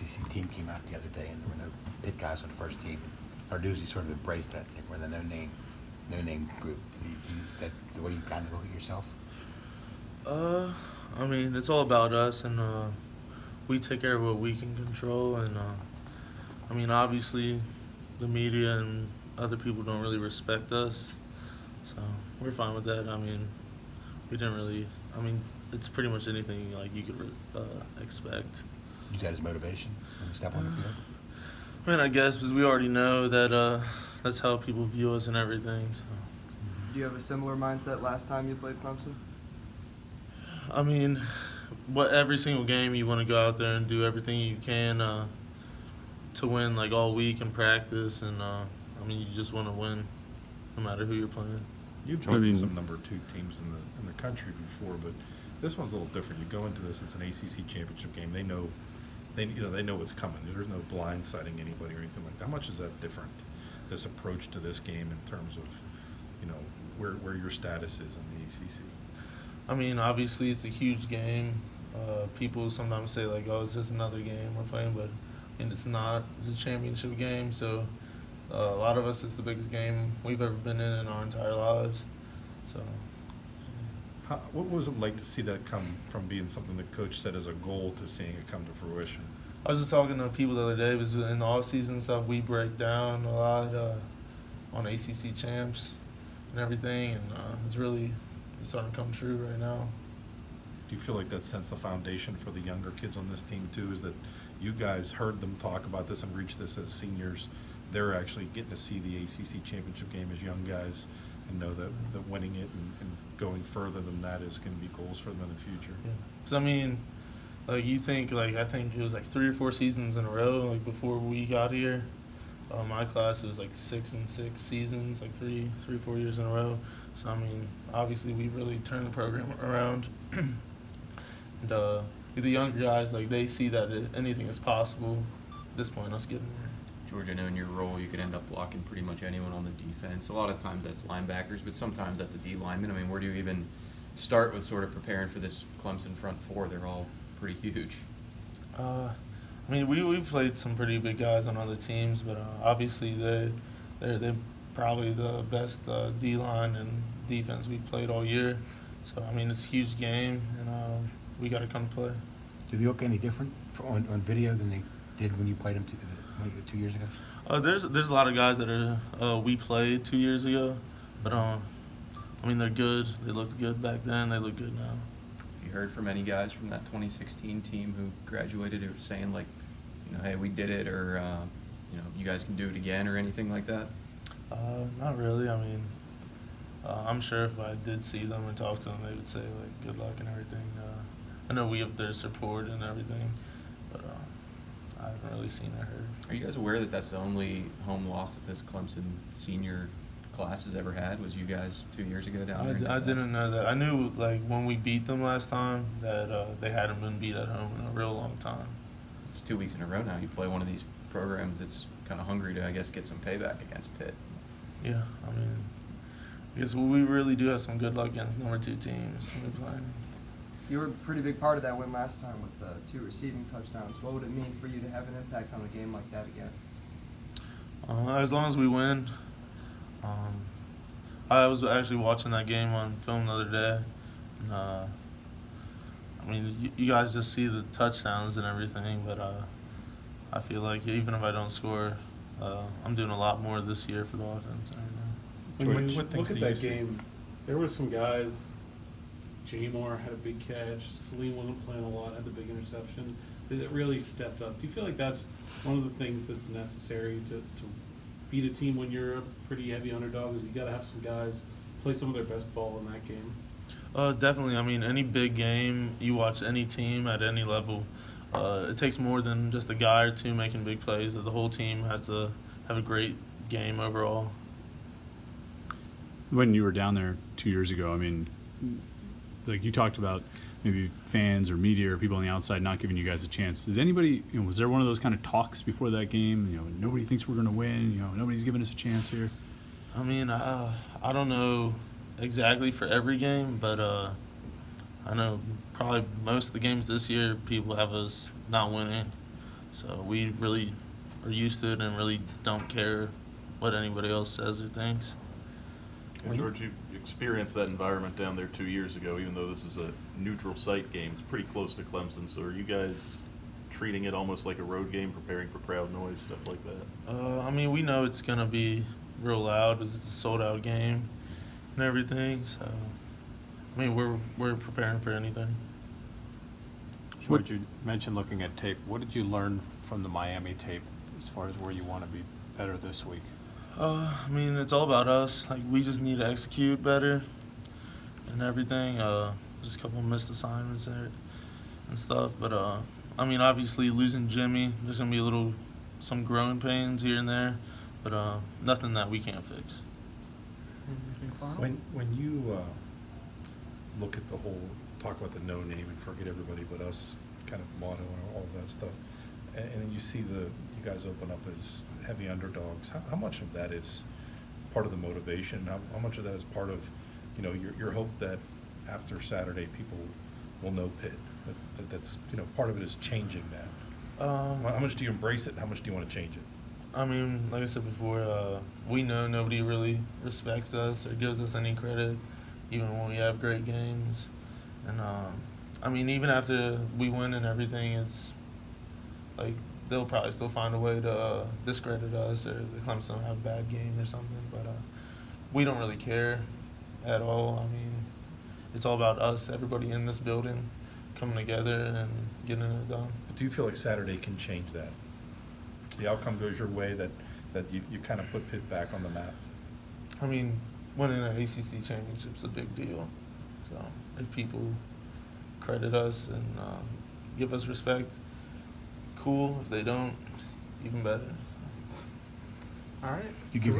ACC team came out the other day, and there were no Pitt guys on the first team. Arduzzi sort of embraced that thing, we're the no-name group. That the way you kind of look at yourself? I mean, it's all about us, and we take care of what we can control. And I mean, obviously, the media and other people don't really respect us, so we're fine with that. I mean, we didn't really. I mean, it's pretty much anything like you could expect. Use that as motivation when you step on the field? I mean, I guess because we already know that that's how people view us and everything. So. Do you have a similar mindset last time you played Clemson? I mean, every single game you want to go out there and do everything you can to win, like all week in practice, and I mean, you just want to win, no matter who you're playing. You've played some number 2 teams in the country before, but this one's a little different. You go into this; it's an ACC championship game. They know what's coming. There's no blindsiding anybody or anything like that. How much is that different? This approach to this game in terms of, where your status is in the ACC. I mean, obviously it's a huge game. People sometimes say like, "Oh, it's just another game we're playing," but it's not. It's a championship game, so a lot of us, it's the biggest game we've ever been in our entire lives. So. What was it like to see that come from being something the coach set as a goal to seeing it come to fruition? I was just talking to people the other day. It was in the off-season stuff. We break down a lot on ACC champs and everything, and it's starting to come true right now. Do you feel like that sets the foundation for the younger kids on this team too? Is that you guys heard them talk about this and reach this as seniors? They're actually getting to see the ACC championship game as young guys and know that winning it and going further than that is going to be goals for them in the future. Yeah. 'Cause I mean, like you think, like I think it was like 3 or 4 seasons in a row. Like before we got here, my class it was like 6 and 6 seasons, like 3, 4 years in a row. So I mean, obviously we really turned the program around. And the younger guys, like they see that anything is possible. At this point, us getting there. George, I know in your role you could end up blocking pretty much anyone on the defense. A lot of times that's linebackers, but sometimes that's a D lineman. I mean, where do you even start with sort of preparing for this Clemson front four? They're all pretty huge. I mean, we've played some pretty big guys on other teams, but obviously they're probably the best D line and defense we've played all year. So I mean, it's a huge game, and we got to come play. Do they look any different on video than they did when you played them 2 years ago? There's a lot of guys that we played 2 years ago, but I mean they're good. They looked good back then. They look good now. You heard from any guys from that 2016 team who graduated who were saying like, hey, we did it, or you guys can do it again, or anything like that? Not really. I mean, I'm sure if I did see them and talk to them, they would say like good luck and everything. I know we have their support and everything, but I haven't really seen or heard. Are you guys aware that that's the only home loss that this Clemson senior class has ever had? Was you guys 2 years ago down there? I didn't know that. I knew like when we beat them last time that they hadn't been beat at home in a real long time. It's 2 weeks in a row now. You play one of these programs that's kind of hungry to, I guess, get some payback against Pitt. Yeah, I mean, I guess we really do have some good luck against number 2 teams we're playing. You were a pretty big part of that win last time with 2 receiving touchdowns. What would it mean for you to have an impact on a game like that again? As long as we win. I was actually watching that game on film the other day. And, I mean, you guys just see the touchdowns and everything, but I feel like even if I don't score, I'm doing a lot more this year for the offense. When you look at that game, there were some guys. Jamar had a big catch. Salim wasn't playing a lot, had the big interception. That really stepped up. Do you feel like that's one of the things that's necessary to beat a team when you're a pretty heavy underdog? Is you got to have some guys play some of their best ball in that game? Definitely. I mean, any big game, you watch any team at any level, it takes more than just a guy or two making big plays. The whole team has to have a great game overall. When you were down there 2 years ago, I mean, like you talked about maybe fans or media or people on the outside not giving you guys a chance. Did anybody, was there one of those kind of talks before that game? Nobody thinks we're going to win. Nobody's giving us a chance here. I mean, I don't know exactly for every game, but I know probably most of the games this year people have us not winning. So we really are used to it and really don't care what anybody else says or thinks. And George, you experienced that environment down there 2 years ago, even though this is a neutral site game. It's pretty close to Clemson, so are you guys treating it almost like a road game, preparing for crowd noise, stuff like that? I mean, we know it's going to be real loud because it's a sold-out game and everything. So, I mean, we're preparing for anything. George, you mentioned looking at tape. What did you learn from the Miami tape as far as where you want to be better this week? I mean, it's all about us. Like, we just need to execute better and everything. Just a couple of missed assignments there and stuff. But, I mean, obviously losing Jimmy, there's going to be some growing pains here and there, but nothing that we can't fix. When you look at the whole, talk about the no name and forget everybody but us kind of motto and all of that stuff, and then you see you guys open up as heavy underdogs, how much of that is part of the motivation? How much of that is part of, your hope that after Saturday people will know Pitt? That's part of it is changing that. How much do you embrace it and how much do you want to change it? I mean, like I said before, we know nobody really respects us or gives us any credit, even when we have great games. And, I mean, even after we win and everything, it's like they'll probably still find a way to discredit us or the Clemson have a bad game or something. But we don't really care at all. I mean, it's all about us, everybody in this building, coming together and getting it done. But do you feel like Saturday can change that? The outcome goes your way, that you kind of put Pitt back on the map? I mean, winning an ACC championship's a big deal. So if people credit us and give us respect, cool. If they don't, even better. All right. You give